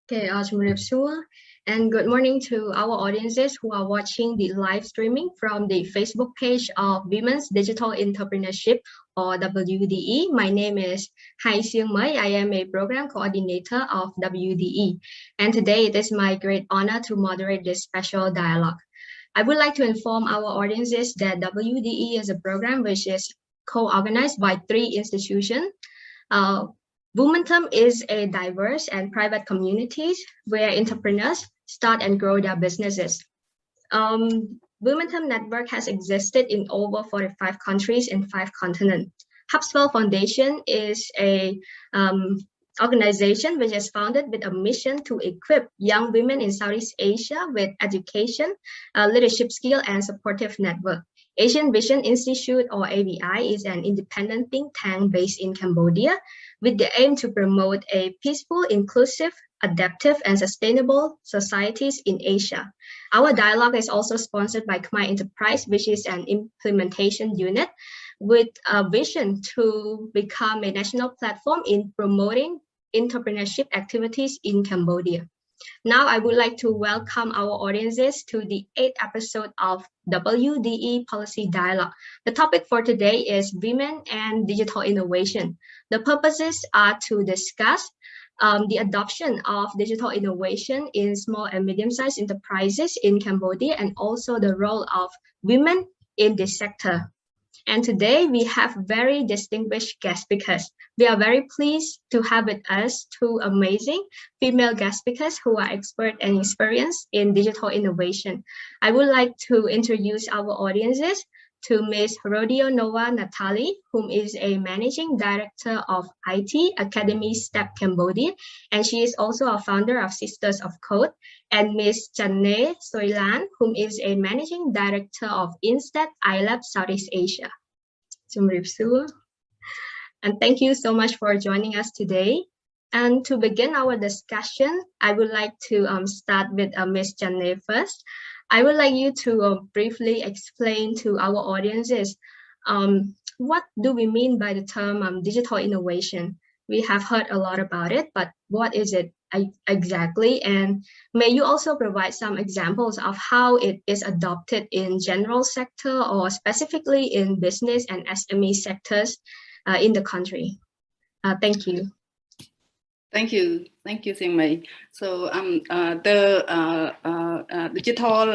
Okay, and good morning to our audiences who are watching the live streaming from the Facebook page of Women's Digital Entrepreneurship or WDE. My name is Seangmey. I am a program coordinator of WDE, and today it is my great honor to moderate this special dialogue. I would like to inform our audiences that WDE is a program which is co-organized by 3 institutions. Momentum is a diverse and private community where entrepreneurs start and grow their businesses. Momentum Network has existed in over 45 countries in 5 continents. HubSpot Foundation is a organization which is founded with a mission to equip young women in Southeast Asia with education, leadership skill, and supportive network. Asian Vision Institute, or AVI, is an independent think tank based in Cambodia with the aim to promote a peaceful, inclusive, adaptive, and sustainable societies in Asia. Our dialogue is also sponsored by Khmer Enterprise, which is an implementation unit with a vision to become a national platform in promoting entrepreneurship activities in Cambodia. Now, I would like to welcome our audiences to the 8th episode of WDE Policy Dialogue. The topic for today is Women and Digital Innovation. The purposes are to discuss the adoption of digital innovation in small and medium-sized enterprises in Cambodia and also the role of women in this sector. And today we have very distinguished guest speakers. We are very pleased to have with us 2 amazing female guest speakers who are expert and experienced in digital innovation. I would like to introduce our audiences to Ms. RODIONOVA Nataly, whom is a Managing Director of IT Academy STEP Cambodia, and she is also a founder of Sisters of Code, and Ms. Channé Suy Lan, whom is a Managing Director of InSTEDD iLab Southeast Asia. And thank you so much for joining us today. And to begin our discussion, I would like to start with Ms. Channé first. I would like you to briefly explain to our audiences what do we mean by the term digital innovation. We have heard a lot about it, but what is it exactly? And may you also provide some examples of how it is adopted in general sector or specifically in business and SME sectors in the country? Thank you. Thank you, Seangmey. So the digital,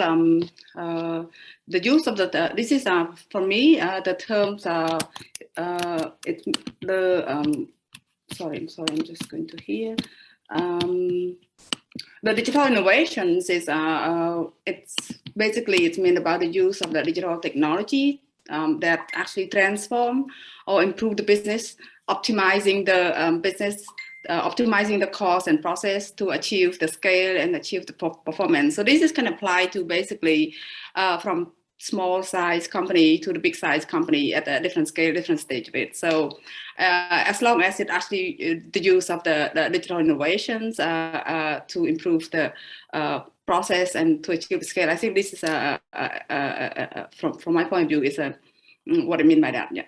the use of this is for me the terms it's the sorry, I'm just going to hear. The digital innovations is it's meant about the use of the digital technology that actually transform or improve the business, optimizing the business. Optimizing the cost and process to achieve the scale and achieve the performance. So this is can apply to basically from small size company to the big size company at a different scale, different stage of it. So as long as it actually the use of the digital innovations to improve the process and to achieve the scale, I think this is from my point of view is what I mean by that. Yeah.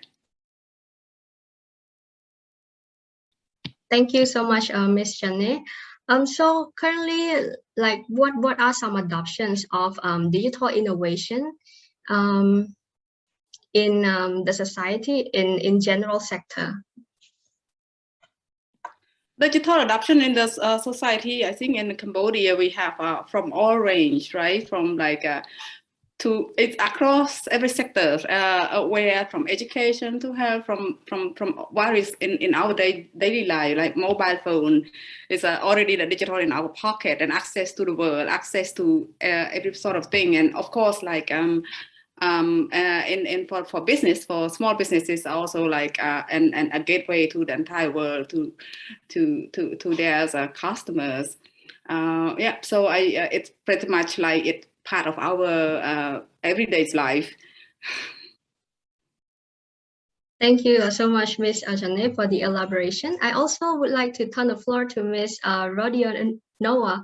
Thank you so much, Ms. Channé. So currently, like, what are some adoptions of digital innovation in the society in general sector? Digital adoption in the society, I think in Cambodia we have from all range, right? From like it's across every sector, where from education to health, from what is in our daily life, like mobile phone is already the digital in our pocket and access to the world, access to every sort of thing. And of course, like for business, for small businesses, also like and a gateway to the entire world to their customers. Yeah, so it's pretty much like it. Part of our everyday life. Thank you so much, Ms. Channé, for the elaboration. I also would like to turn the floor to Ms. RODIONOVA.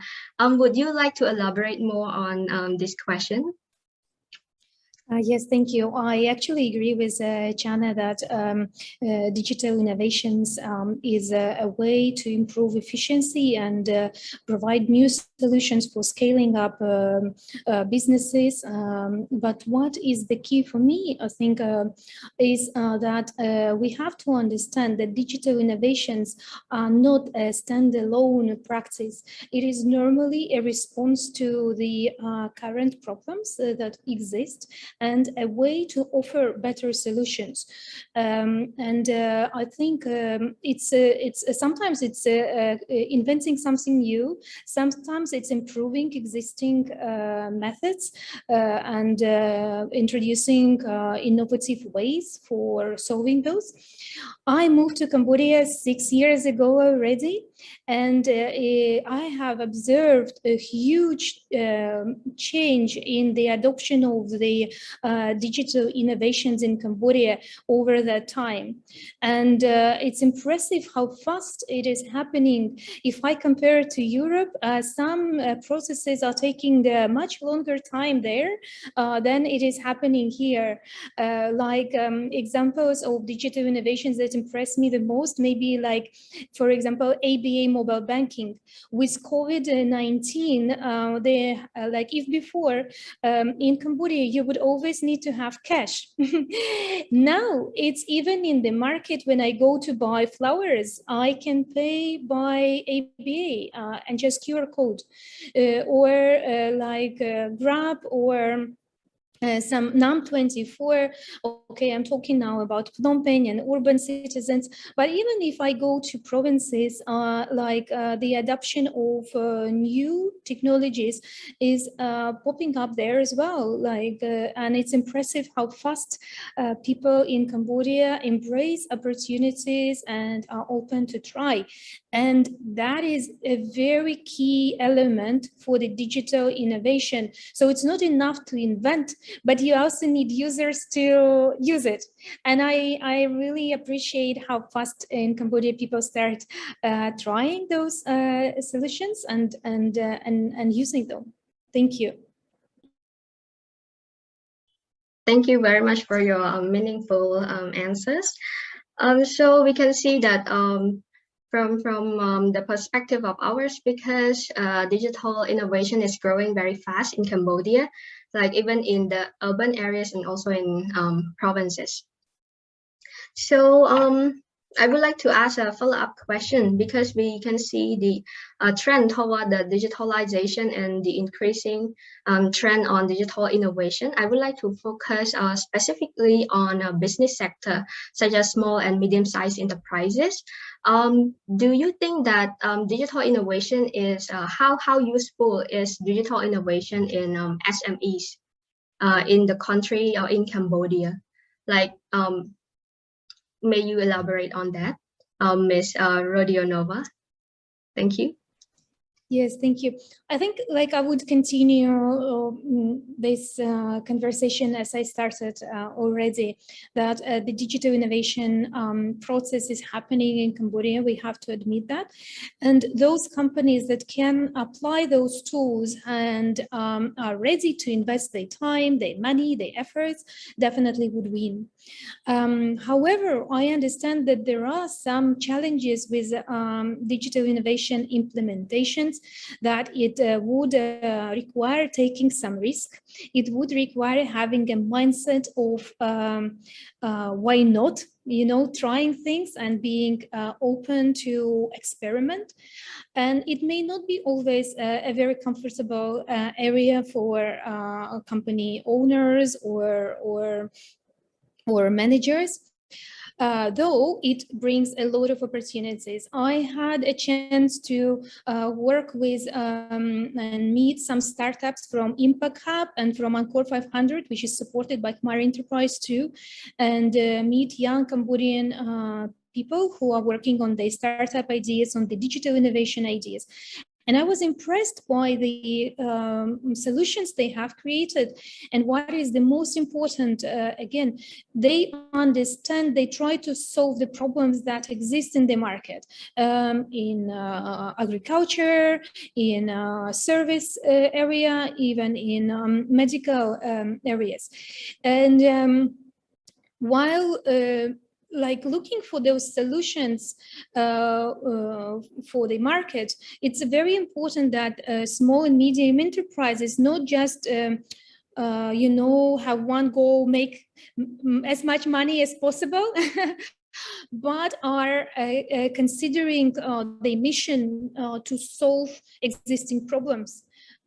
Would you like to elaborate more on this question? Yes, thank you. I actually agree with Channé that digital innovations is a way to improve efficiency and provide new solutions for scaling up businesses. But what is the key for me, I think, is that we have to understand that digital innovations are not a standalone practice. It is normally a response to the current problems that exist, and a way to offer better solutions. I think it's sometimes it's inventing something new, sometimes it's improving existing methods and introducing innovative ways for solving those. I moved to Cambodia 6 years ago already, and I have observed a huge change in the adoption of the digital innovations in Cambodia over that time. And it's impressive how fast it is happening. If I compare it to Europe, some processes are taking much longer time there than it is happening here. Examples of digital innovations that impress me the most, maybe like, for example, ABA mobile banking. With COVID-19, if before in Cambodia, you would always need to have cash. Now it's even in the market. When I go to buy flowers, I can pay by ABA and just QR code, Grab, or some NAM24. Okay, I'm talking now about Phnom Penh and urban citizens, but even if I go to provinces, the adoption of new technologies is popping up there as well. And it's impressive how fast people in Cambodia embrace opportunities and are open to try. And that is a very key element for the digital innovation. So it's not enough to invent, but you also need users to use it. And I really appreciate how fast in Cambodia people start trying those solutions and using them. Thank you. Thank you very much for your meaningful answers. So we can see that from the perspective of our speakers, digital innovation is growing very fast in Cambodia, like even in the urban areas and also in provinces. So I would like to ask a follow-up question, because we can see the trend toward the digitalization and the increasing trend on digital innovation. I would like to focus specifically on a business sector, such as small and medium-sized enterprises. Do you think that digital innovation is, how useful is digital innovation in SMEs in the country or in Cambodia? May you elaborate on that, Ms. RODIONOVA? Thank you. Yes, thank you. I think I would continue this conversation as I started already, that the digital innovation process is happening in Cambodia. We have to admit that. And those companies that can apply those tools and are ready to invest their time, their money, their efforts, definitely would win. However, I understand that there are some challenges with digital innovation implementations, that it would require taking some risk. It would require having a mindset of why not, trying things and being open to experiment. And it may not be always a very comfortable area for company owners or managers. Though it brings a lot of opportunities. I had a chance to work with and meet some startups from Impact Hub and from Angkor 500, which is supported by Khmer Enterprise too, and meet young Cambodian people who are working on their startup ideas, on the digital innovation ideas. And I was impressed by the solutions they have created. And what is the most important, again, they understand, they try to solve the problems that exist in the market, in agriculture, in service area, even in medical areas. And while like looking for those solutions for the market, it's very important that small and medium enterprises not just you know, have one goal, make as much money as possible, but are considering the mission to solve existing problems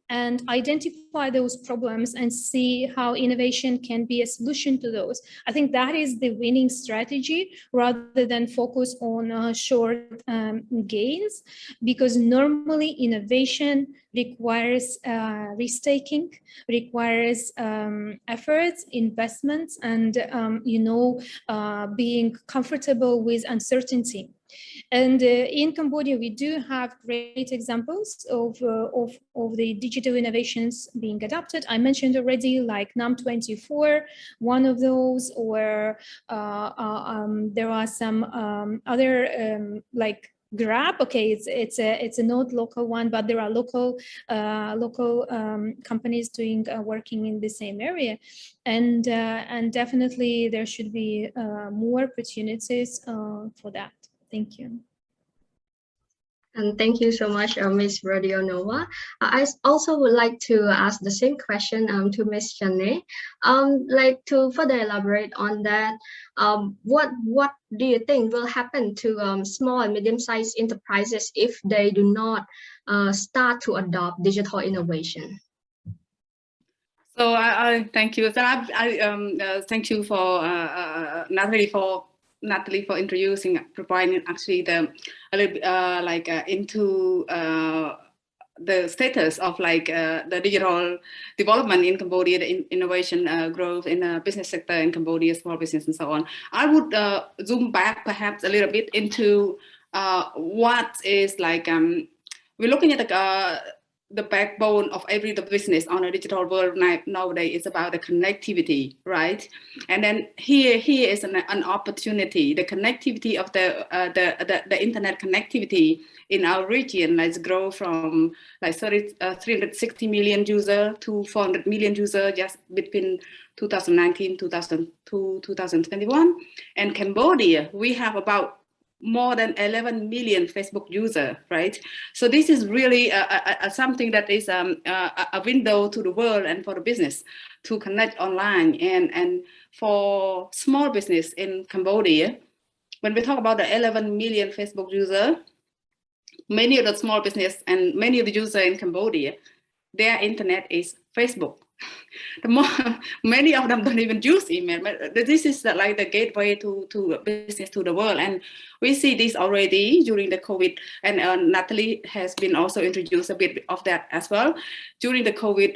and identify those problems and see how innovation can be a solution to those. I think that is the winning strategy rather than focus on short gains, because normally innovation requires risk-taking, requires efforts, investments, and you know, being comfortable with uncertainty. And in Cambodia, we do have great examples of the digital innovations being adopted. I mentioned already, like NAM24, one of those, or there are some other like Grab. Okay, it's a not local one, but there are local companies doing working in the same area, and definitely there should be more opportunities for that. Thank you. And thank you so much, Ms. RODIONOVA. I also would like to ask the same question to Ms. Channé. Like to further elaborate on that, what do you think will happen to small and medium-sized enterprises if they do not start to adopt digital innovation? So I thank you. So I thank you for Nataly for introducing, providing actually the into the status of like the digital development in Cambodia, the innovation growth in the business sector in Cambodia, small business and so on. I would zoom back perhaps a little bit into what is like we're looking at the backbone of every business on a digital world nowadays is about the connectivity, right? And then here is an opportunity, the connectivity of the internet connectivity in our region. Let's grow from like 360 million users to 400 million users just between 2019 to 2021. And Cambodia, we have about more than 11 million Facebook users, right? So this is really something that is a window to the world and for the business to connect online. And for small business in Cambodia, when we talk about the 11 million Facebook users, many of the small business and many of the users in Cambodia, their internet is Facebook. Many of them don't even use email. This is like the gateway to business to the world, and we see this already during the COVID. And Nataly has been also introduced a bit of that as well during the COVID.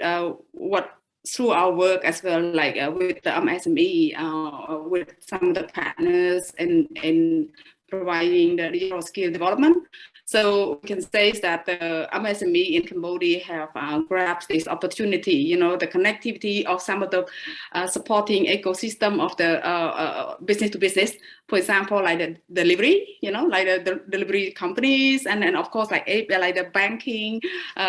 Through our work as well, like with the MSME, with some of the partners in providing the digital skill development. So we can say that the MSME in Cambodia have grabbed this opportunity, you know, the connectivity of some of the supporting ecosystem of the business to business, for example, like the delivery, you know, like the delivery companies, and then of course like the banking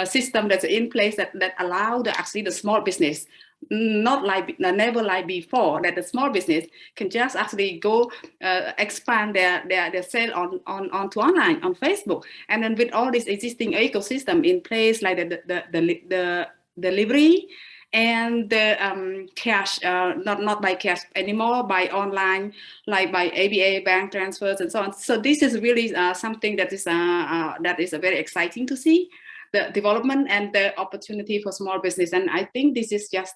system that's in place that allow actually the small business, never like before, that the small business can just actually go expand their sale onto online on Facebook, and then with all this existing ecosystem in place, like the delivery and the cash, not by cash anymore, by online, like by ABA bank transfers and so on. So this is really something that is very exciting to see, the development and the opportunity for small business. And I think this is just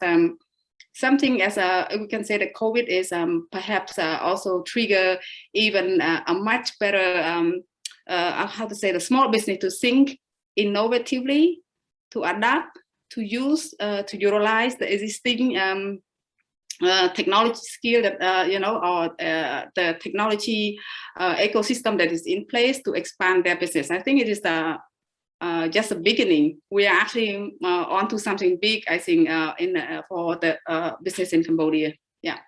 something as we can say that COVID is perhaps also trigger even a much better, how to say, the small business to think innovatively, to adapt, to use, to utilize the existing technology skill that, you know, or the technology ecosystem that is in place to expand their business. I think it is just a beginning. We are actually on to something big, I think, for the business in Cambodia. Yeah.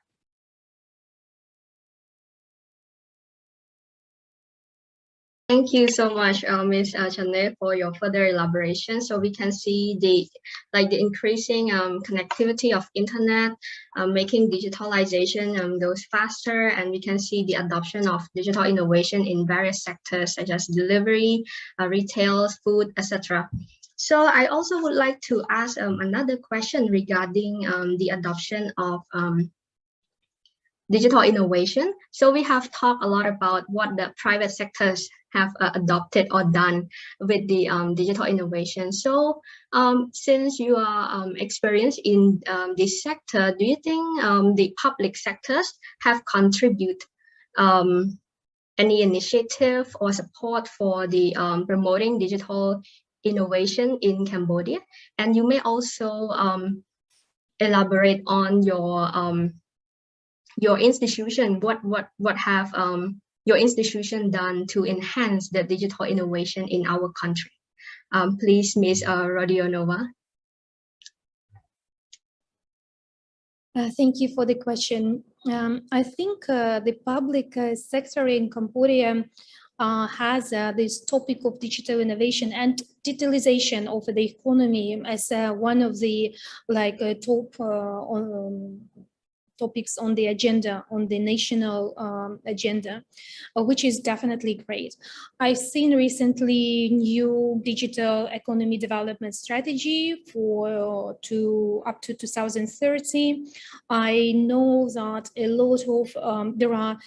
Thank you so much, Ms. Channé, for your further elaboration. So we can see the increasing connectivity of internet, making digitalization goes faster, and we can see the adoption of digital innovation in various sectors such as delivery, retail, food, etc. So I also would like to ask another question regarding the adoption of digital innovation. So we have talked a lot about what the private sectors have adopted or done with the digital innovation. So since you are experienced in this sector, do you think the public sectors have contributed any initiative or support for the promoting digital innovation in Cambodia? And you may also elaborate on your institution. What have your institution done to enhance the digital innovation in our country? Please, Ms. RODIONOVA. Thank you for the question. I think the public sector in Cambodia has this topic of digital innovation and digitalization of the economy as one of the top topics on the agenda, on the national agenda, which is definitely great. I've seen recently new digital economy development strategy up to 2030. I know that a lot of there are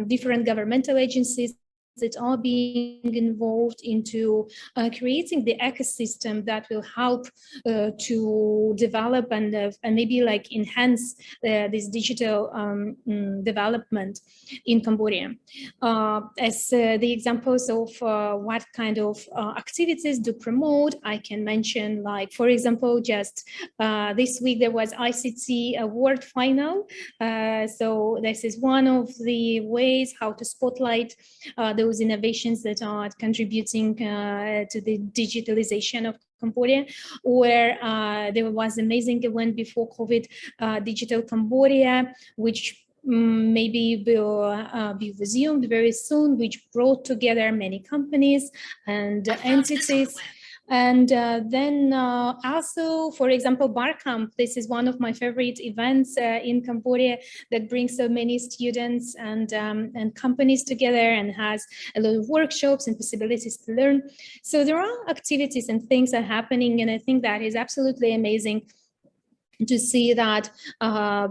different governmental agencies that are being involved into creating the ecosystem that will help to develop and maybe enhance this digital development in Cambodia. As the examples of what kind of activities to promote, I can mention, for example, just this week there was ICT award final. So this is one of the ways how to spotlight those innovations that are contributing to the digitalization of Cambodia, where there was an amazing event before COVID, Digital Cambodia, which maybe will be resumed very soon, which brought together many companies and entities. And then also, for example, Barcamp, this is one of my favorite events in Cambodia that brings so many students and companies together and has a lot of workshops and possibilities to learn. So there are activities and things are happening, and I think that is absolutely amazing to see that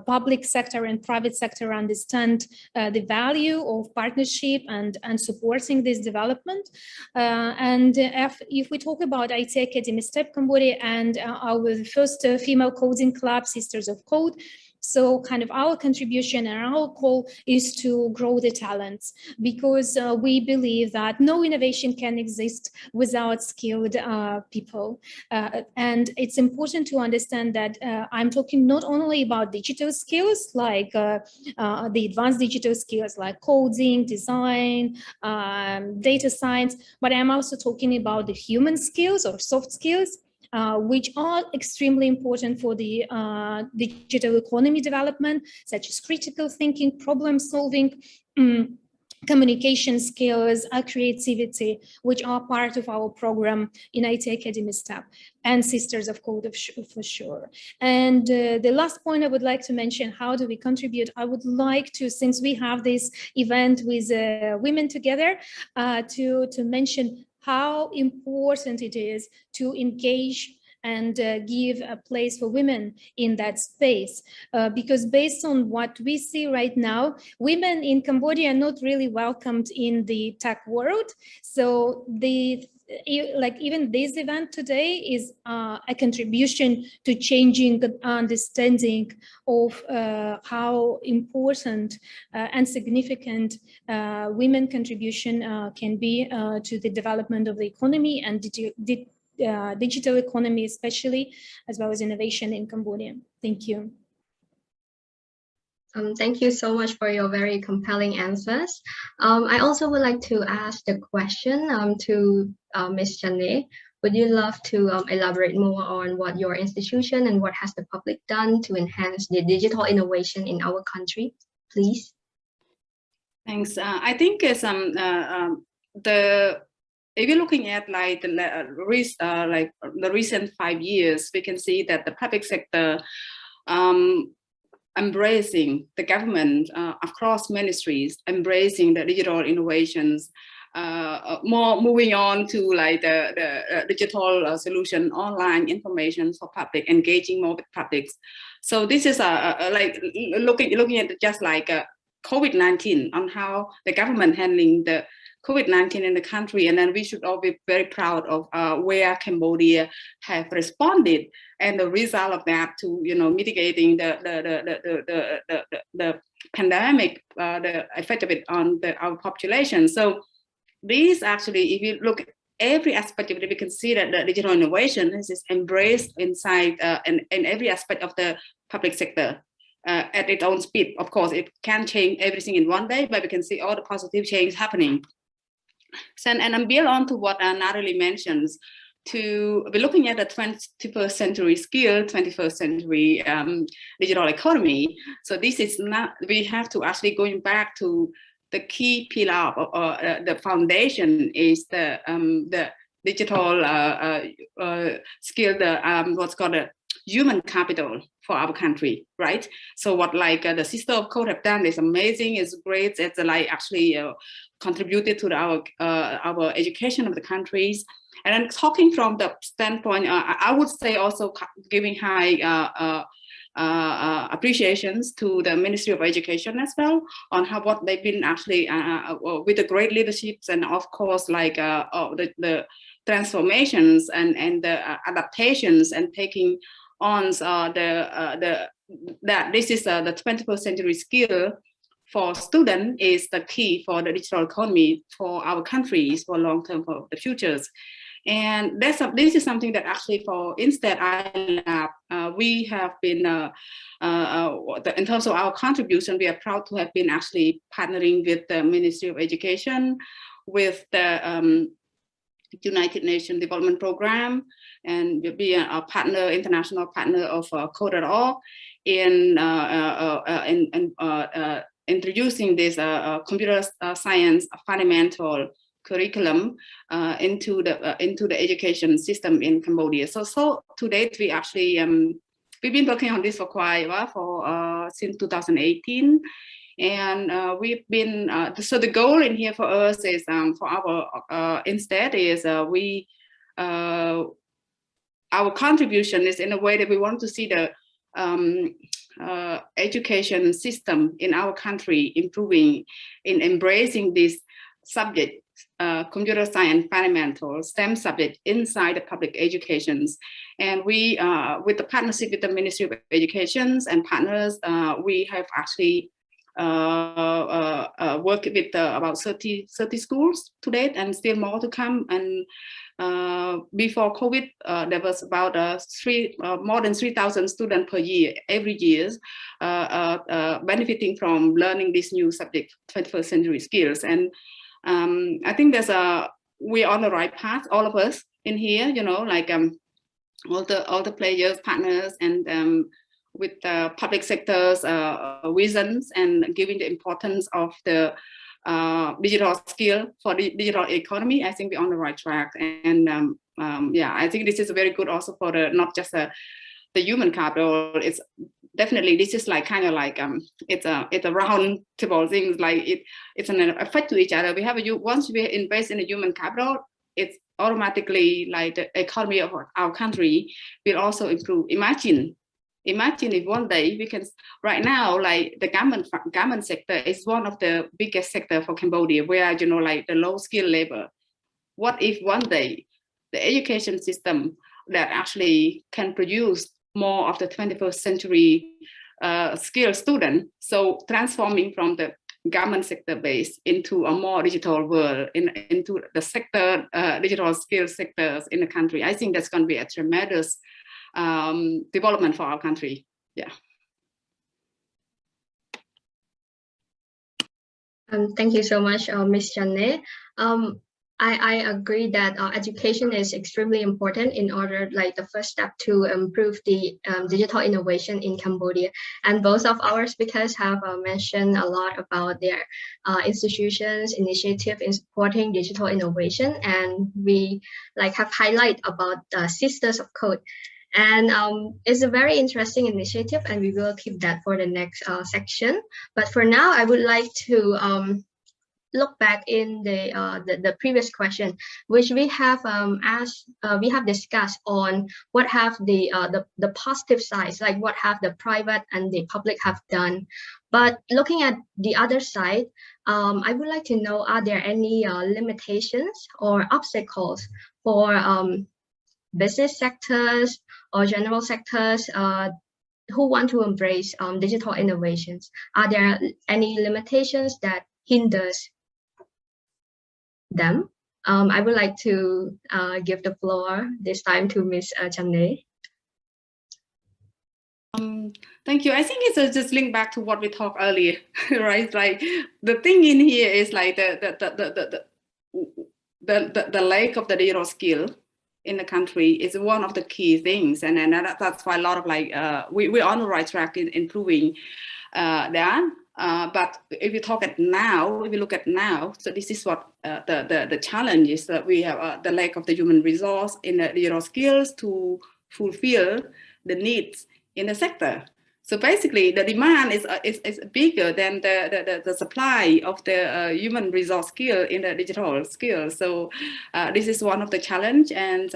public sector and private sector understand the value of partnership and supporting this development. And if we talk about IT Academy STEP Cambodia and our first female coding club, Sisters of Code, so kind of our contribution and our goal is to grow the talents, because we believe that no innovation can exist without skilled people. And it's important to understand that I'm talking not only about digital skills, like the advanced digital skills like coding, design, data science, but I'm also talking about the human skills or soft skills, which are extremely important for the digital economy development, such as critical thinking, problem solving, communication skills, creativity, which are part of our program in IT Academy STEP and Sisters of Code for sure. And the last point I would like to mention, how do we contribute? I would like to, since we have this event with women together, to mention how important it is to engage and give a place for women in that space. Because based on what we see right now, women in Cambodia are not really welcomed in the tech world. So even this event today is a contribution to changing the understanding of how important and significant women contribution can be to the development of the economy and digital economy, especially, as well as innovation in Cambodia. Thank you. Thank you so much for your very compelling answers. I also would like to ask the question to Ms. Channé. Would you love to elaborate more on what your institution and what has the public done to enhance the digital innovation in our country, please? Thanks. I think if you're looking at like the recent 5 years, we can see that the public sector embracing the government across ministries, embracing the digital innovations, more moving on to like the digital solution, online information for public, engaging more with publics. So this is like looking at just like COVID-19 on how the government handling the COVID-19 in the country, and then we should all be very proud of where Cambodia have responded and the result of that to mitigating the pandemic, the effect of it on our population. So these actually, if you look at every aspect of it, we can see that the digital innovation is embraced inside in every aspect of the public sector. At its own speed. Of course, it can't change everything in one day, but we can see all the positive change happening. So, and I'm build on to what Nataly mentions, to be looking at the 21st century skill, 21st century digital economy. So this is not, we have to actually going back to the key pillar or the foundation is the digital skill, what's called a human capital for our country, right? So what like the Sister of Code have done is amazing, is great. It's like actually contributed to our education of the countries. And then talking from the standpoint, I would say also giving high appreciations to the Ministry of Education as well on what they've been actually with the great leaderships, and of course like the transformations and the adaptations, and taking on that this is the 21st century skill for students is the key for the digital economy for our countries for long term, for the futures. And this is something that actually for InSTEDD iLab, we have been, in terms of our contribution, we are proud to have been actually partnering with the Ministry of Education, with the United Nations Development Program, and we'll be a partner, international partner of Code.org in introducing this computer science fundamental curriculum into the education system in Cambodia. So to date, we actually we've been working on this for quite a while, since 2018. And we've been, so the goal in here for us is, for our InSTEDD is our contribution is in a way that we want to see the education system in our country improving in embracing this subject, computer science fundamental STEM subject inside the public educations. And we, with the partnership with the Ministry of Education and partners, we have actually worked with about 30 schools to date, and still more to come. And before COVID, there was about more than 3,000 students per year, every year, benefiting from learning this new subject, 21st century skills. And I think we're on the right path, all of us in here, like all the players, partners, and with the public sector's visions, and giving the importance of the digital skill for the digital economy. I think we're on the right track. And yeah, I think this is very good also for not just the human capital. It's definitely, this is like kind of like it's a round table things, like it's an effect to each other. We have once we invest in the human capital, it's automatically like the economy of our country will also improve. Imagine if one day we can, right now, like the government sector is one of the biggest sector for Cambodia, where, like the low skilled labor. What if one day the education system that actually can produce more of the 21st century skilled student, so transforming from the government sector base into a more digital world, into the sector, digital skill sectors in the country. I think that's going to be a tremendous development for our country. Yeah. Thank you so much, Ms. Channé. I agree that education is extremely important in order, like the first step to improve the digital innovation in Cambodia. And both of our speakers have mentioned a lot about their institutions initiative in supporting digital innovation, and we like have highlight about Sisters of Code. And it's a very interesting initiative, and we will keep that for the next section. But for now, I would like to look back in the previous question, which we have asked, we have discussed on what have the positive sides, like what have the private and the public have done. But looking at the other side, I would like to know, are there any limitations or obstacles for business sectors or general sectors who want to embrace digital innovations? Are there any limitations that hinders them? I would like to give the floor this time to Ms. Channé. Thank you. I think it's just linked back to what we talked earlier, right? Like the thing in here is like the lack of the digital skill in the country is one of the key things, and that's why a lot of like we're on the right track in improving that. But if you look at now, so this is what the challenge is, that we have the lack of the human resource in the digital skills to fulfill the needs in the sector. So basically, the demand is bigger than the supply of the human resource skill in the digital skills. So this is one of the challenge, and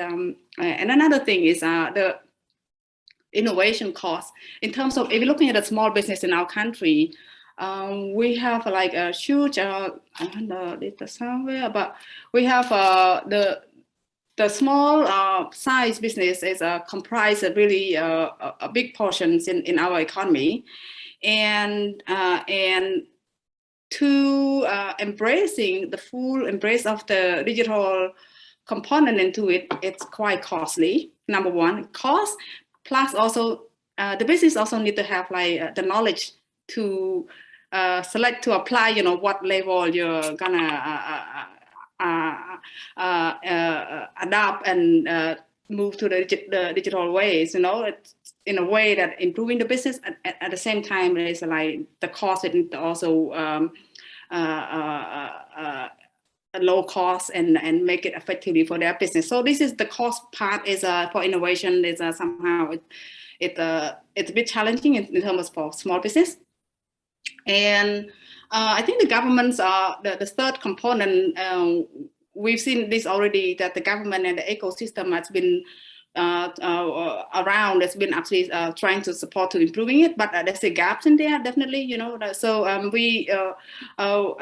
another thing is the innovation cost. In terms of, if you're looking at a small business in our country, we have like a huge, I don't know this somewhere, but we have the small size business is comprised of really a big portions in our economy, and to embracing the full embrace of the digital component into it, it's quite costly. Number one, cost, plus also the business also need to have like the knowledge to select, to apply, you know, what level you're gonna adapt and move to the digital ways, you know, it's in a way that improving the business at the same time is like the cost, it also low cost and make it effectively for their business. So this is the cost part is for innovation is somehow it's a bit challenging in terms of small business. And I think the governments are the third component. We've seen this already, that the government and the ecosystem has been around, has been actually trying to support to improving it, but there's a gaps in there, definitely, you know. So I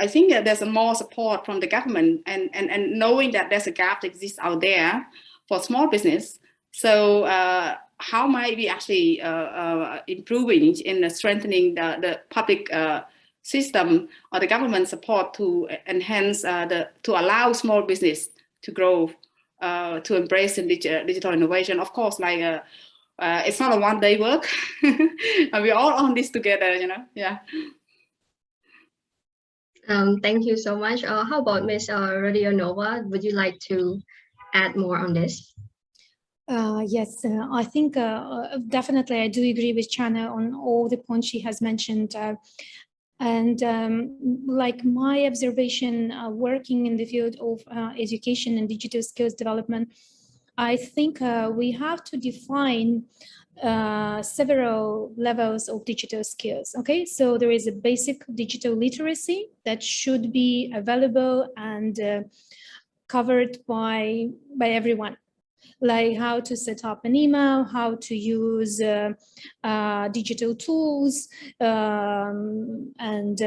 think that there's a more support from the government, and knowing that there's a gap that exists out there for small business. So how might we actually improving in strengthening the public system or the government support to enhance to allow small business to grow, to embrace digital innovation. Of course, like it's not a one-day work. We're all on this together, you know. Yeah. Thank you so much. How about Ms. RODIONOVA? Would you like to add more on this? Yes, I think definitely I do agree with Channé on all the points she has mentioned. And like my observation working in the field of education and digital skills development, I think we have to define several levels of digital skills. Okay, so there is a basic digital literacy that should be available and covered by everyone, like how to set up an email, how to use digital tools, and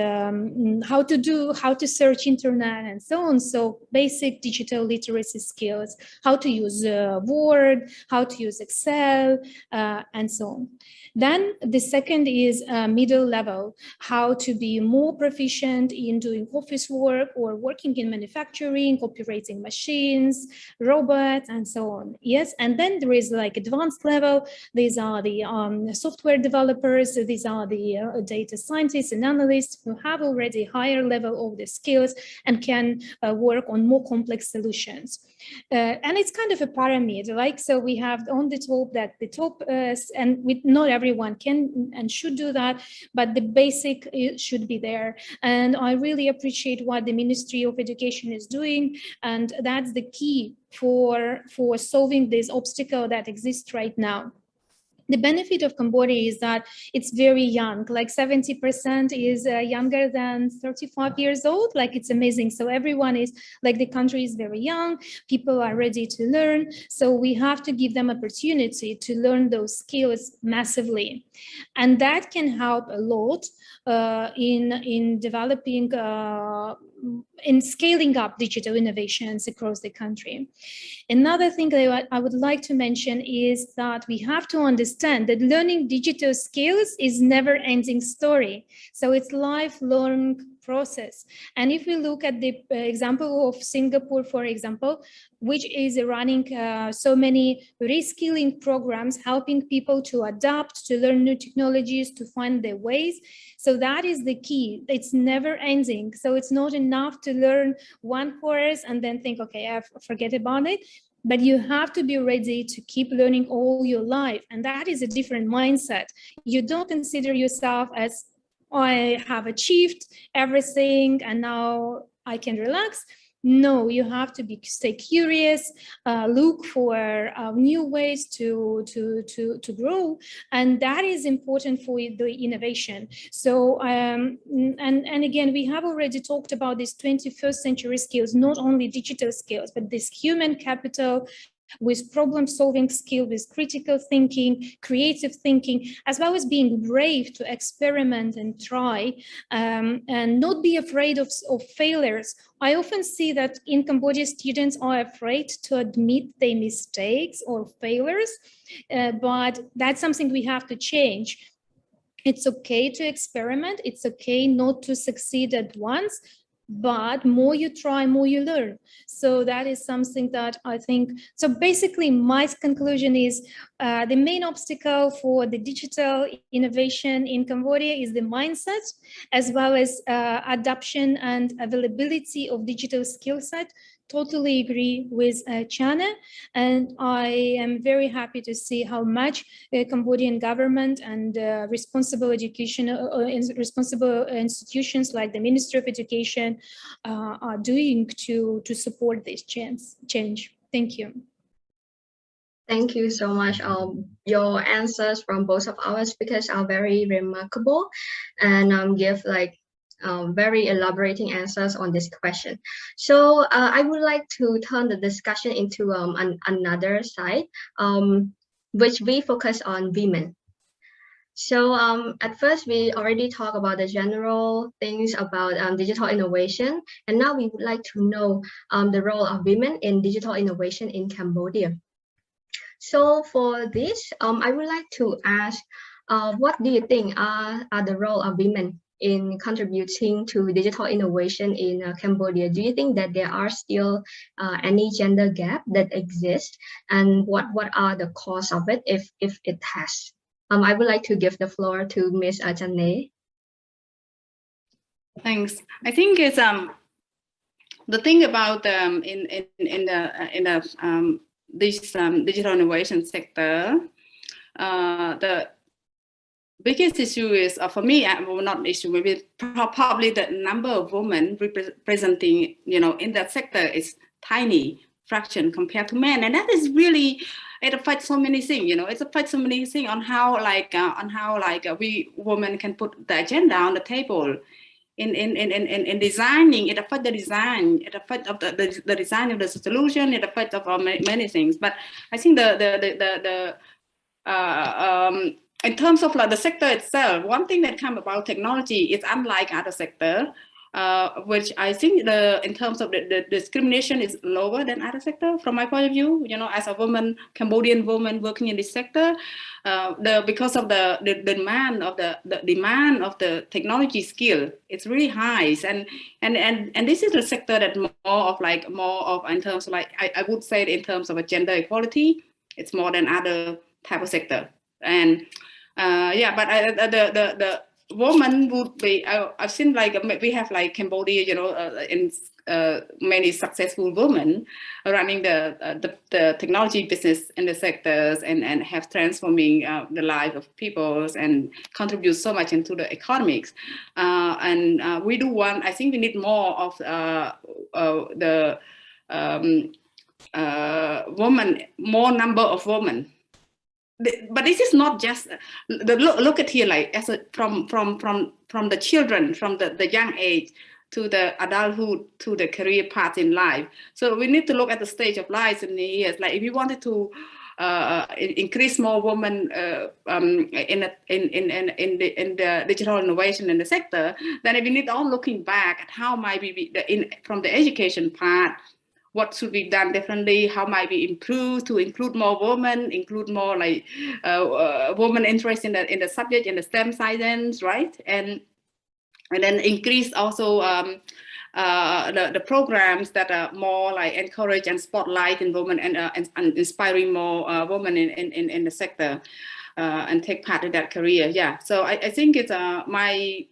how to search internet and so on. So basic digital literacy skills, how to use Word, how to use Excel, and so on. Then the second is middle level, how to be more proficient in doing office work or working in manufacturing, operating machines, robots, and so on. on. Yes, and then there is like advanced level. These are the software developers. These are the data scientists and analysts who have already higher level of the skills and can work on more complex solutions. And it's kind of a pyramid, like, so we have on the top that the top, and not everyone can and should do that, but the basic should be there. And I really appreciate what the Ministry of Education is doing, and that's the key for solving this obstacle that exists right now. The benefit of Cambodia is that it's very young, like 70% is younger than 35 years old. Like, it's amazing. So everyone is like, the country is very young, people are ready to learn. So we have to give them opportunity to learn those skills massively. And that can help a lot in developing, in scaling up digital innovations across the country. Another thing that I would like to mention is that we have to understand that learning digital skills is never-ending story. So it's lifelong process. And if we look at the example of Singapore, for example, which is running so many reskilling programs, helping people to adapt, to learn new technologies, to find their ways. So that is the key. It's never ending. So it's not enough to learn one course and then think, okay, I forget about it. But you have to be ready to keep learning all your life. And that is a different mindset. You don't consider yourself as, I have achieved everything and now I can relax. No, you have to stay curious, look for new ways to grow, and that is important for the innovation. So, and again, we have already talked about these 21st century skills, not only digital skills, but this human capital, with problem-solving skill, with critical thinking, creative thinking, as well as being brave to experiment and try, and not be afraid of failures. I often see that in Cambodia, students are afraid to admit their mistakes or failures, but that's something we have to change. It's okay to experiment. It's okay not to succeed at once, but more you try, more you learn. So that is something that I think, so basically my conclusion is the main obstacle for the digital innovation in Cambodia is the mindset, as well as adoption and availability of digital skill set. Totally agree with Channé, and I am very happy to see how much Cambodian government and responsible education, responsible institutions like the Ministry of Education are doing to support this change. Thank you. Thank you so much. Your answers from both of our speakers are very remarkable, and give like very elaborating answers on this question. So I would like to turn the discussion into another side, which we focus on women. So at first, we already talked about the general things about digital innovation, and now we would like to know the role of women in digital innovation in Cambodia. So for this, I would like to ask, what do you think are the role of women in contributing to digital innovation in Cambodia? Do you think that there are still any gender gap that exists, and what are the cause of it if it has? I would like to give the floor to Ms. Channé. Thanks. I think it's the thing about this digital innovation sector, the biggest issue is, for me, well, not issue, maybe probably the number of women representing, in that sector is tiny fraction compared to men, and that is really, it affects so many things. It affects so many things on how we women can put the agenda on the table. In designing, it affects the design. It affects the design of the solution. It affects of many things. But I think in terms of the sector itself, one thing that comes about technology is unlike other sector. which I think in terms of the discrimination is lower than other sector from my point of view. You know, as a woman, Cambodian woman working in this sector, because of the demand of the technology skill, it's really high, and this is the sector that more of in terms of I would say in terms of a gender equality, it's more than other type of sector. And yeah, but the woman would be, I've seen we have Cambodia, you know, in many successful women running the technology business in the sectors and have transforming the life of people and contribute so much into the economics. And we do want, I think we need more of the women, more number of women. But this is not just look at here, like as from the children, from the young age to the adulthood to the career path in life. So we need to look at the stage of life in the years. Like if you wanted to increase more women in the digital innovation in the sector, then we need all looking back at how might we from the education part. What should be done differently? How might we improve to include more women, include more women interest in the subject, in the STEM science, right? And then increase also the programs that are more encourage and spotlight in women and inspiring more women in the sector and take part in that career. Yeah. So I think it's my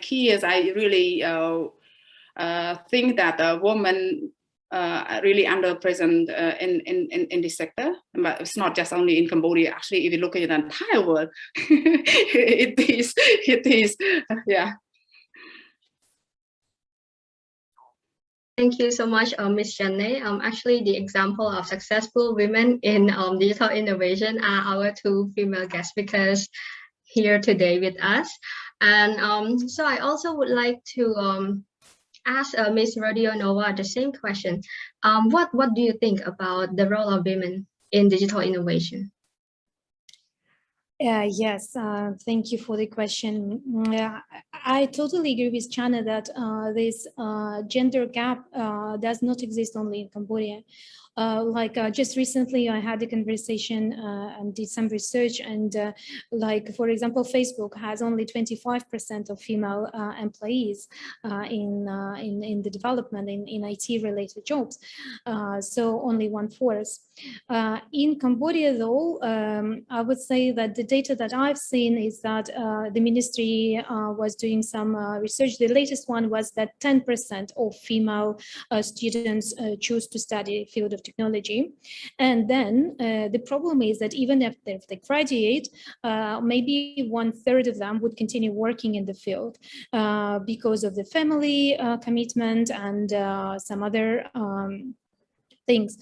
key is I really. Think that women are really underrepresented in this sector, but it's not just only in Cambodia. Actually, if you look at the entire world, it is, yeah. Thank you so much, Ms. Channé. Actually, the example of successful women in digital innovation are our two female guest speakers here today with us. And so I also would like to ask Ms. RODIONOVA the same question. What do you think about the role of women in digital innovation? Yes, thank you for the question. I totally agree with Channé that this gender gap does not exist only in Cambodia. Just recently, I had a conversation and did some research, and for example, Facebook has only 25% of female employees in the development in IT-related jobs, so only 1/4. In Cambodia, though, I would say that the data that I've seen is that the ministry was doing some research. The latest one was that 10% of female students choose to study the field of technology. And then the problem is that even if they graduate, maybe 1/3 of them would continue working in the field because of the family commitment and some other things.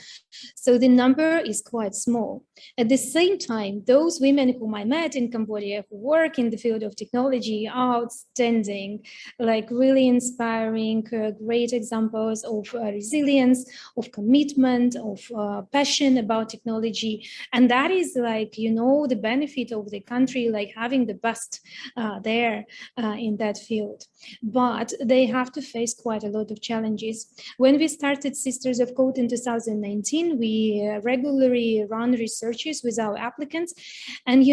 So the number is quite small. At the same time, those women whom I met in Cambodia who work in the field of technology are outstanding, really inspiring, great examples of resilience, of commitment, of passion about technology. And that is the benefit of the country, having the best there in that field. But they have to face quite a lot of challenges. When we started Sisters of Code in 2019, we regularly run researches with our applicants. And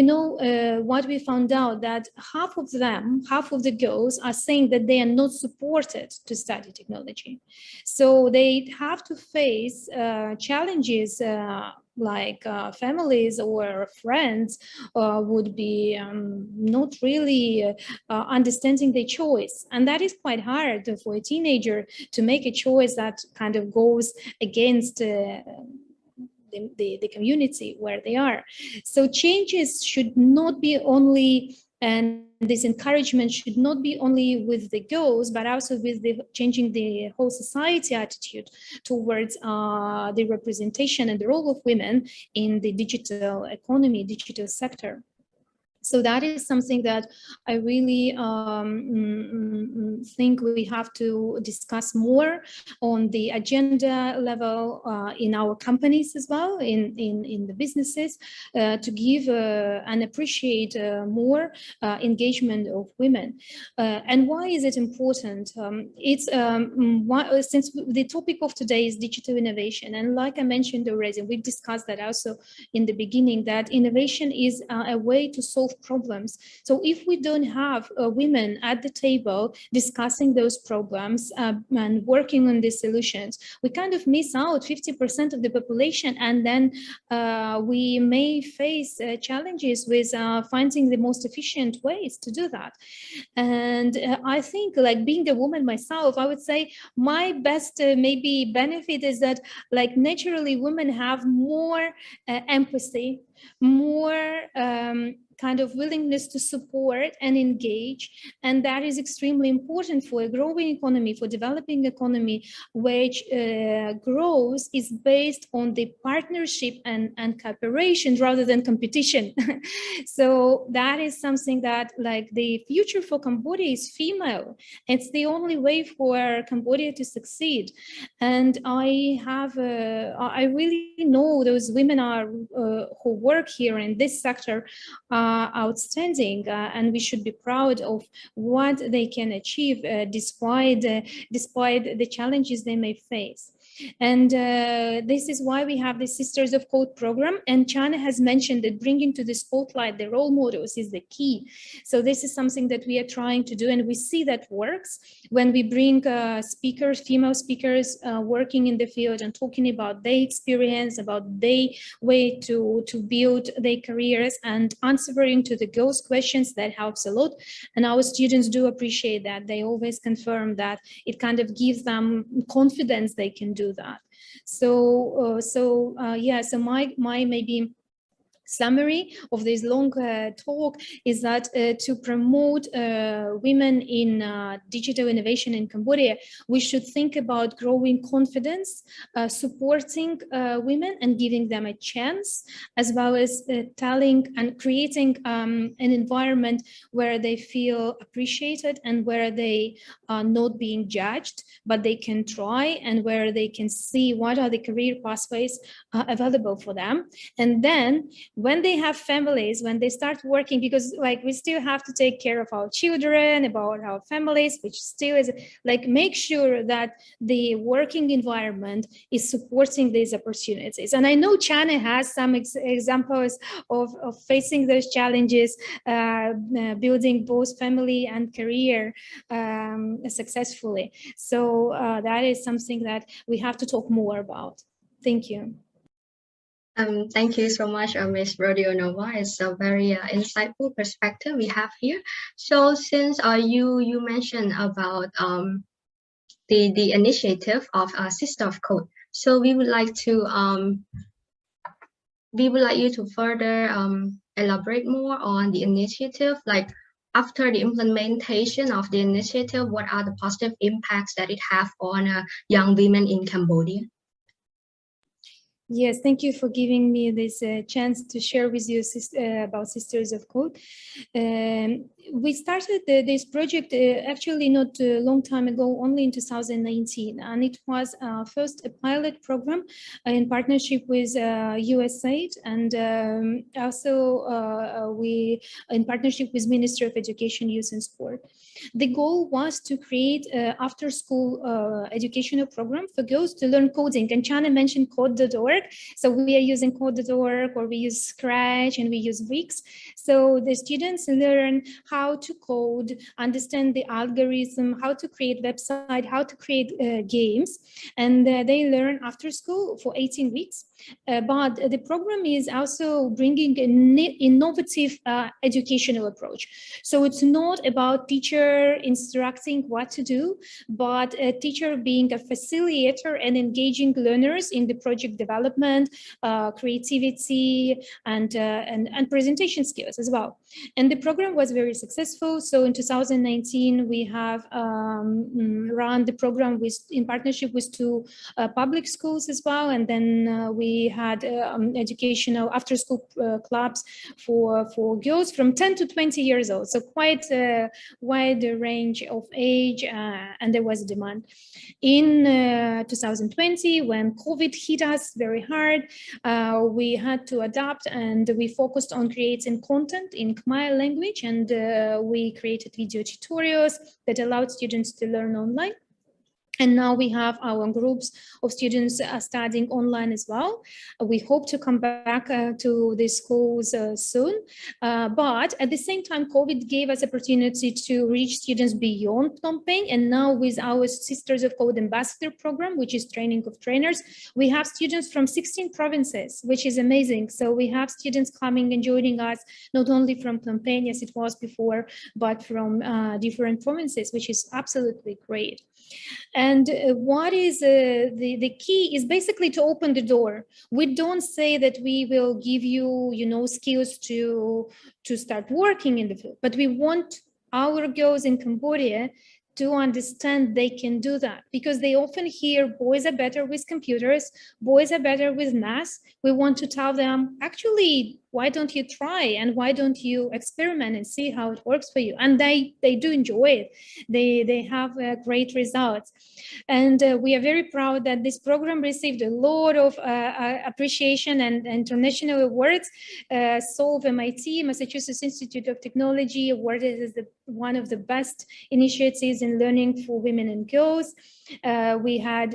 what we found out that half of the girls are saying that they are not supported to study technology. So they have to face challenges families or friends would be not really understanding their choice. And that is quite hard for a teenager to make a choice that kind of goes against the community where they are. So changes should not be only, and this encouragement should not be only with the girls, but also with changing the whole society attitude towards the representation and the role of women in the digital economy, digital sector. So that is something that I really think we have to discuss more on the agenda level in our companies as well, in the businesses, to give and appreciate more engagement of women. And why is it important? Since the topic of today is digital innovation, and like I mentioned already, we've discussed that also in the beginning, that innovation is a way to solve problems. So if we don't have women at the table discussing those problems and working on the solutions, we kind of miss out 50% of the population, and then we may face challenges with finding the most efficient ways to do that. And I think, like, being a woman myself, I would say my best maybe benefit is that, like, naturally women have more empathy, more kind of willingness to support and engage, and that is extremely important for a growing economy, for developing economy, which growth is based on the partnership and cooperation rather than competition. So that is something that, like, the future for Cambodia is female. It's the only way for Cambodia to succeed. And I really know those women are who work here in this sector outstanding, and we should be proud of what they can achieve despite the challenges they may face. And this is why we have the Sisters of Code program, and Channé has mentioned that bringing to the spotlight the role models is the key. So this is something that we are trying to do, and we see that works when we bring speakers, female speakers working in the field and talking about their experience, about their way to build their careers and answering to the girls' questions. That helps a lot, and our students do appreciate that. They always confirm that it kind of gives them confidence they can do that. So so my maybe summary of this long talk is that to promote women in digital innovation in Cambodia, we should think about growing confidence, supporting women and giving them a chance, as well as telling and creating an environment where they feel appreciated and where they are not being judged, but they can try, and where they can see what are the career pathways available for them. And then when they have families, when they start working, because, like, we still have to take care of our children, about our families, which still is, like, make sure that the working environment is supporting these opportunities. And I know Channé has some examples of facing those challenges, building both family and career successfully. So that is something that we have to talk more about. Thank you. Thank you so much, Ms. RODIONOVA. It's a very insightful perspective we have here. So since you mentioned about the initiative of Sister of Code, so we would like you to further elaborate more on the initiative. Like, after the implementation of the initiative, what are the positive impacts that it have on young women in Cambodia? Yes, thank you for giving me this chance to share with you about Sisters of Code. We started this project actually not a long time ago, only in 2019, and it was first a pilot program in partnership with USAID, and also we in partnership with Ministry of Education, Youth and Sport. The goal was to create an after-school educational program for girls to learn coding, and Channé mentioned code.org. So we are using code.org, or we use Scratch, and we use Wix. So the students learn how to code, understand the algorithm, how to create website, how to create games, and they learn after school for 18 weeks. But the program is also bringing an innovative educational approach. So it's not about teacher instructing what to do, but a teacher being a facilitator and engaging learners in the project development, creativity, and presentation skills as well. And the program was very successful. So in 2019, we have run the program in partnership with 2 public schools as well, and then we we had educational after-school clubs for girls from 10 to 20 years old. So quite a wide range of age, and there was demand. In 2020, when COVID hit us very hard, we had to adapt, and we focused on creating content in Khmer language, and we created video tutorials that allowed students to learn online. And now we have our groups of students studying online as well. We hope to come back to the schools soon. But at the same time, COVID gave us opportunity to reach students beyond Phnom Penh. And now with our Sisters of Code Ambassador program, which is training of trainers, we have students from 16 provinces, which is amazing. So we have students coming and joining us, not only from Phnom Penh as it was before, but from different provinces, which is absolutely great. And what is the key is basically to open the door. We don't say that we will give you, skills to start working in the field, but we want our girls in Cambodia to understand they can do that, because they often hear boys are better with computers, boys are better with math. We want to tell them, actually, why don't you try, and why don't you experiment and see how it works for you? And they do enjoy it. They have great results. And we are very proud that this program received a lot of appreciation and international awards. Solve MIT, Massachusetts Institute of Technology, awarded as one of the best initiatives in learning for women and girls. We had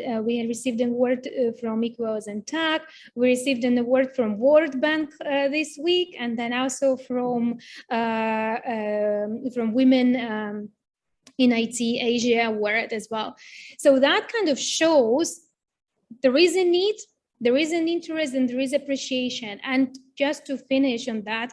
received an award from Equals and Tech. We received an award from World Bank this week, and then also from Women in IT Asia award as well. So that kind of shows there is a need, there is an interest, and there is appreciation. And just to finish on that,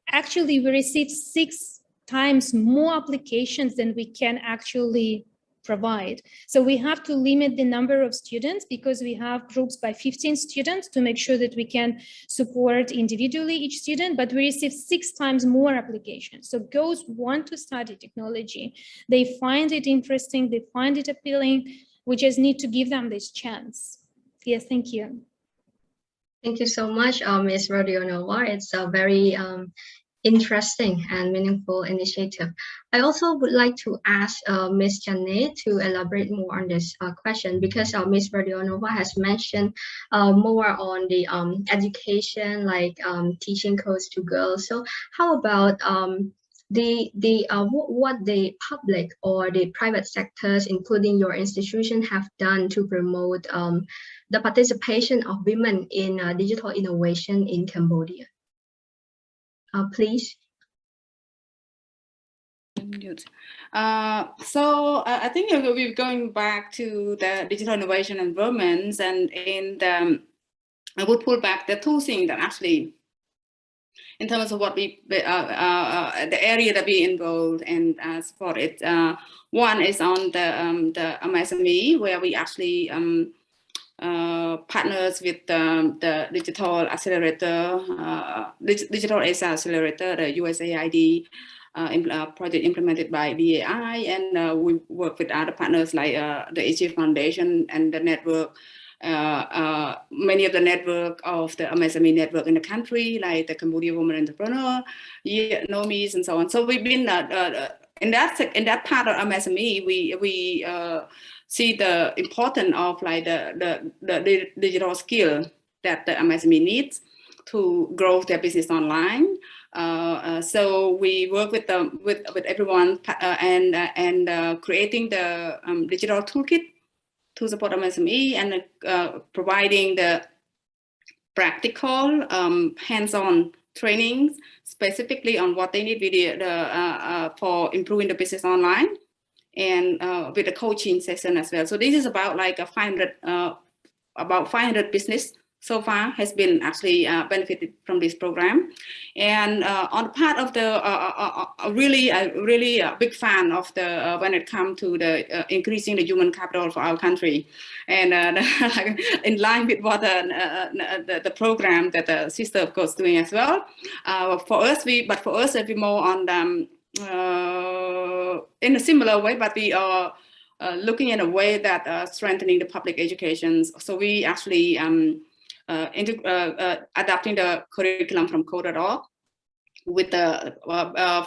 actually we received 6 times more applications than we can actually provide. So we have to limit the number of students, because we have groups by 15 students to make sure that we can support individually each student, but we receive 6 times more applications. So girls want to study technology. They find it interesting, they find it appealing. We just need to give them this chance. Yes, thank you. Thank you so much, Ms. RODIONOVA. It's a very interesting and meaningful initiative. I also would like to ask Ms. Channé to elaborate more on this question, because Ms. RODIONOVA has mentioned more on the education, like teaching codes to girls. So how about what the public or the private sectors, including your institution, have done to promote the participation of women in digital innovation in Cambodia? Please. So I think we're going back to the digital innovation environments, and I would pull back the 2 things that actually, in terms of what the area that we involved and support it. One is on the MSME, where we actually partners with the digital accelerator, digital Asia accelerator, the USAID project implemented by DAI, and we work with other partners like the Asia Foundation and the network, many of the network of the MSME network in the country, like the Cambodia Women Entrepreneur, NOMIs, and so on. So we've been in that part of MSME, we see the importance of like the digital skill that the MSME needs to grow their business online. So we work with everyone and creating the digital toolkit to support MSME, and providing the practical hands-on trainings specifically on what they need for improving the business online, and with the coaching session as well. So this is about like about 500 business so far has been actually benefited from this program. And on the part of the really a big fan of the when it comes to the increasing the human capital for our country, and in line with what the program that the sister of course doing as well. For us, it'll be more on in a similar way, but we are looking in a way that strengthening the public education. So we actually adapting the curriculum from code.org with the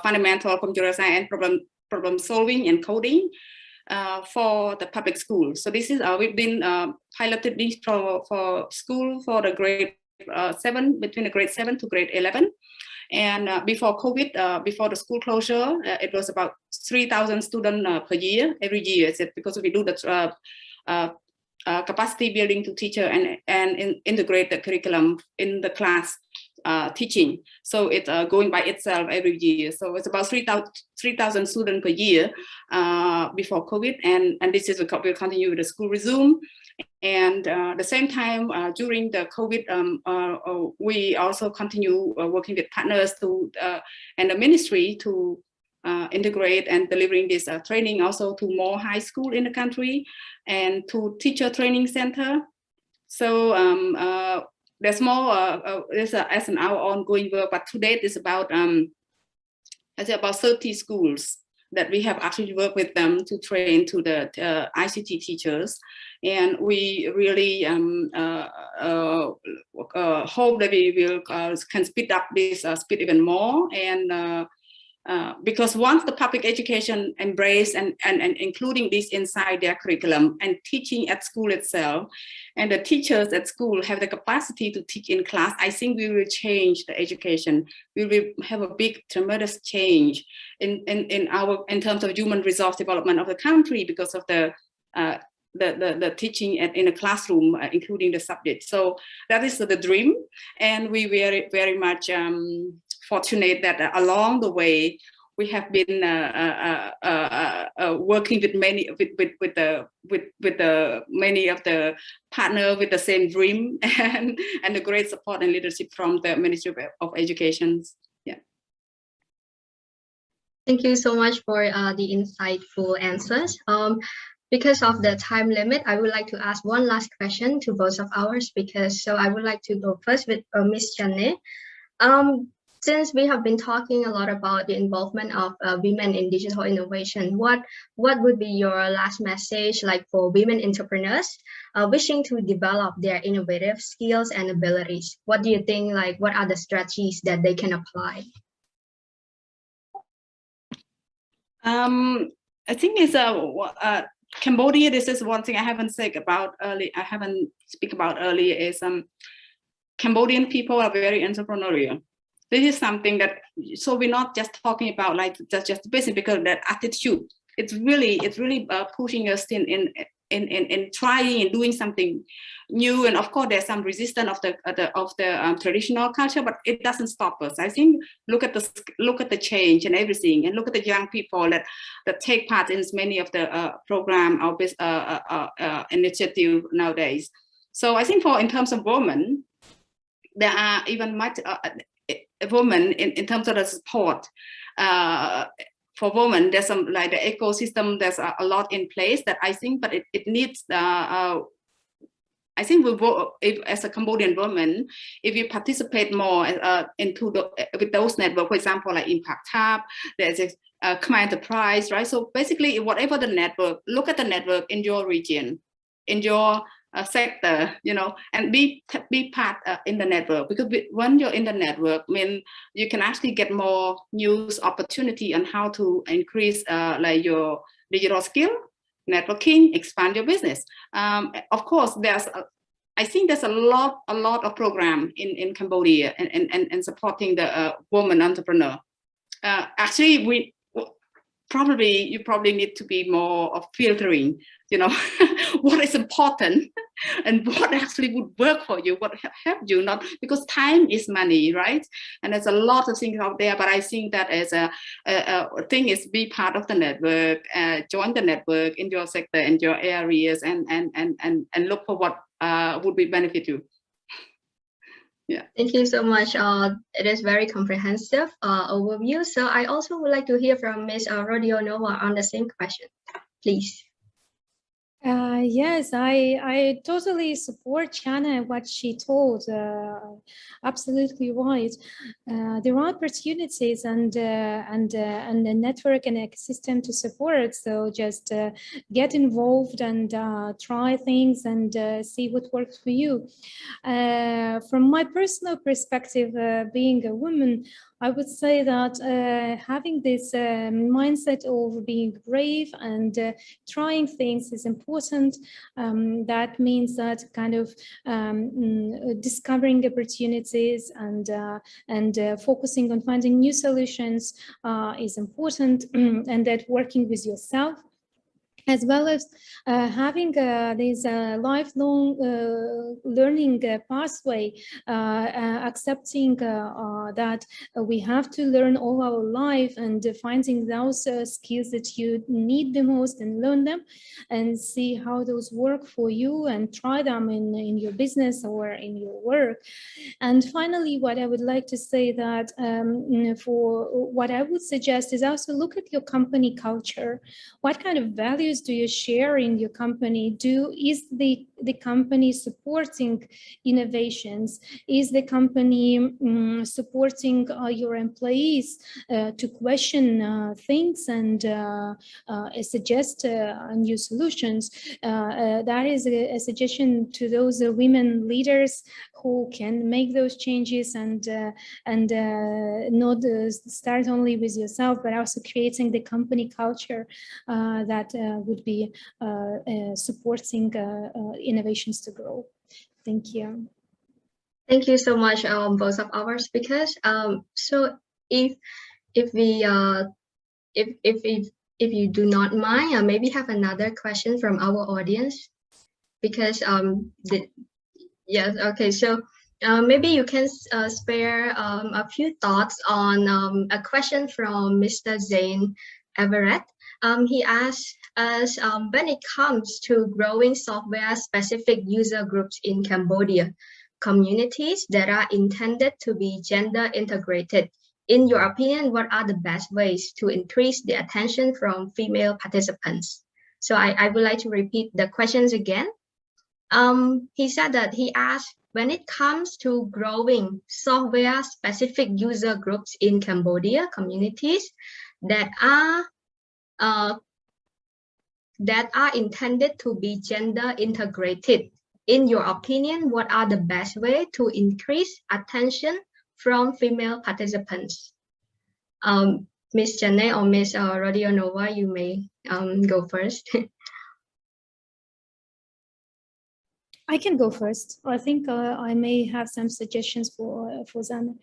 fundamental computer science and problem solving and coding for the public schools. So this is we've been piloted this for school for the grade 7, between the grade 7 to grade 11. And before COVID, before the school closure, it was about 3,000 students per year, every year. It's because we do the capacity building to teacher and integrate the curriculum in the class teaching. So it's going by itself every year. So it's about 3,000 students per year before COVID. And this is will continue with the school resume. And at the same time, during the COVID, we also continue working with partners to and the ministry to integrate and delivering this training also to more high school in the country and to teacher training center. So there's more, there's as an our ongoing work, but to date it's about, I say about 30 schools that we have actually worked with them to train to the ICT teachers. And we really hope that we will can speed up this speed even more. And because once the public education embrace and including this inside their curriculum and teaching at school itself, and the teachers at school have the capacity to teach in class, I think we will change the education. We will have a big, tremendous change in terms of human resource development of the country because of the teaching in a classroom, including the subject. So that is the dream, and we very, very much fortunate that along the way we have been working with many many of the partners with the same dream and the great support and leadership from the Ministry of Education. Yeah. Thank you so much for the insightful answers. Because of the time limit, I would like to ask one last question to both of our speakers. So I would like to go first with Ms. Channé. Since we have been talking a lot about the involvement of women in digital innovation, what would be your last message, like for women entrepreneurs wishing to develop their innovative skills and abilities? What do you think, like, what are the strategies that they can apply? I think it's Cambodia. This is one thing I haven't said about early. I haven't speak about earlier. Is Cambodian people are very entrepreneurial. This is something that, so we're not just talking about like just business, because that attitude, it's really pushing us in trying and doing something new. And of course there's some resistance of the traditional culture, but it doesn't stop us. I think look at the change and everything, and look at the young people that take part in many of the program or initiative nowadays. So I think in terms of women, there are even much women in terms of the support for women. There's some like the ecosystem. There's a lot in place that I think, but it needs. I think if as a Cambodian woman, if you participate more into with those networks, for example, like Impact Hub, there's a Khmer Enterprise, right? So basically, whatever the network, look at the network in your region, in your sector, you know, and be part in the network, because when you're in the network, I mean, you can actually get more news opportunity on how to increase like your digital skill, networking, expand your business. Of course, I think there's a lot of program in Cambodia and supporting the woman entrepreneur. Actually, you probably need to be more of filtering, you know, what is important and what actually would work for you, what help you, not because time is money, right? And there's a lot of things out there, but I think that as a thing is be part of the network, join the network in your sector and your areas, and look for what would be benefit you. Yeah. Thank you so much. It is very comprehensive overview. So I also would like to hear from Ms. RODIONOVA on the same question, please. Yes, I totally support Channé, what she told. Absolutely right. There are opportunities and a network and ecosystem to support. So just get involved and try things and see what works for you. From my personal perspective, being a woman, I would say that having this mindset of being brave and trying things is important. That means that kind of discovering opportunities and focusing on finding new solutions is important, and that working with yourself, as well as having this lifelong learning pathway, accepting that we have to learn all our life, and finding those skills that you need the most and learn them and see how those work for you and try them in your business or in your work. And finally, what I would like to say that for what I would suggest is also look at your company culture. What kind of values do you share in your company? Is the company supporting innovations? Is the company supporting your employees to question things and suggest new solutions? That is a suggestion to those women leaders who can make those changes and not start only with yourself, but also creating the company culture that would be supporting innovations to grow. Thank you. Thank you so much, both of our speakers. So if you do not mind, maybe have another question from our audience, because yes, okay. So maybe you can spare a few thoughts on a question from Mr. Zane Everett. He asked us, when it comes to growing software-specific user groups in Cambodia, communities that are intended to be gender integrated, in your opinion, what are the best ways to increase the attention from female participants? So I would like to repeat the questions again. He said that he asked, when it comes to growing software-specific user groups in Cambodia, communities that are intended to be gender integrated, in your opinion, what are the best way to increase attention from female participants? Ms. Channé or Ms. RODIONOVA, you may go first. I can go first. I think I may have some suggestions for them.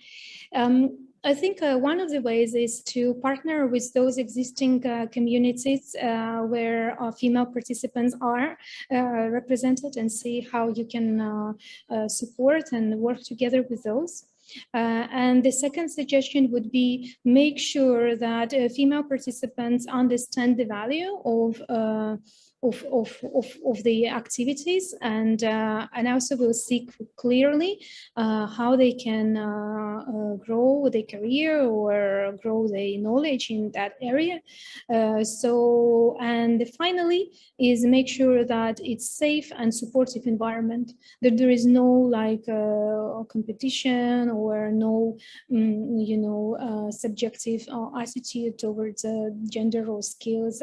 I think one of the ways is to partner with those existing communities where female participants are represented, and see how you can support and work together with those. And the second suggestion would be make sure that female participants understand the value of the activities, and also will see clearly how they can grow their career or grow their knowledge in that area. And finally is make sure that it's safe and supportive environment, that there is no like competition or no subjective attitude towards gender or skills,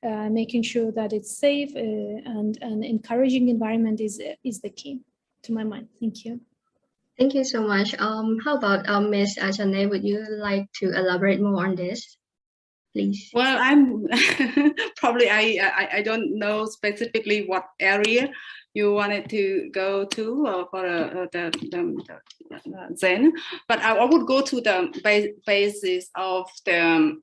making sure that it's safe and encouraging environment is the key to my mind. Thank you. Thank you so much. How about Ms. Channé? Would you like to elaborate more on this, please? Well, I'm probably I don't know specifically what area you wanted to go to for the Zen, but I would go to the basis of the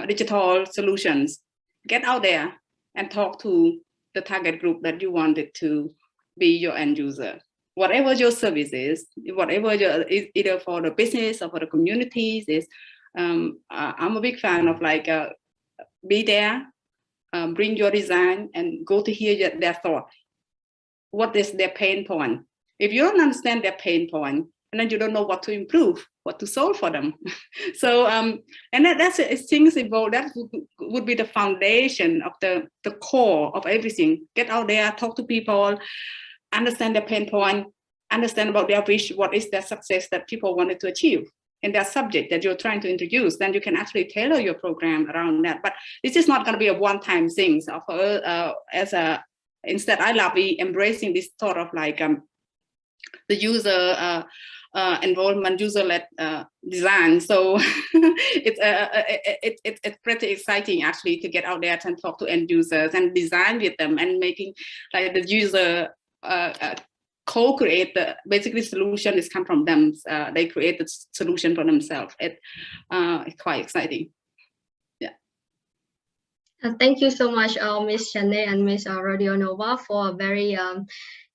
digital solutions. Get out there and talk to the target group that you wanted to be your end user. Whatever your service is, whatever either for the business or for the communities is, I'm a big fan of like be there, bring your design, and go to hear their thought. What is their pain point? If you don't understand their pain point, and then you don't know what to improve, what to solve for them. So, and that's as things evolve, that would be the foundation of the core of everything. Get out there, talk to people, understand their pain point, understand about their wish, what is their success that people wanted to achieve in their subject that you're trying to introduce. Then you can actually tailor your program around that. But this is not going to be a one-time thing. So as a InSTEDD iLab, we embracing this sort of like the user involvement, user-led design. So it's pretty exciting actually to get out there and talk to end users and design with them and making like the user co-create the basically solution is come from them. They create the solution for themselves. It's quite exciting. Yeah. Thank you so much, Ms. Channé and Ms. RODIONOVA, for a very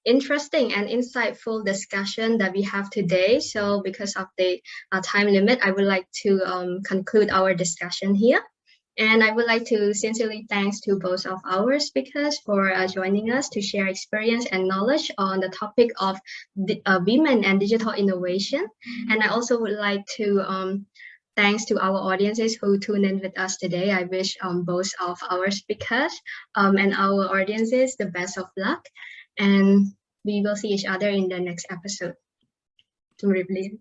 interesting and insightful discussion that we have today. So because of the time limit, I would like to conclude our discussion here. And I would like to sincerely thanks to both of our speakers for joining us to share experience and knowledge on the topic of women and digital innovation. And I also would like to thanks to our audiences who tuned in with us today. I wish both of our speakers and our audiences the best of luck. And we will see each other in the next episode. To review.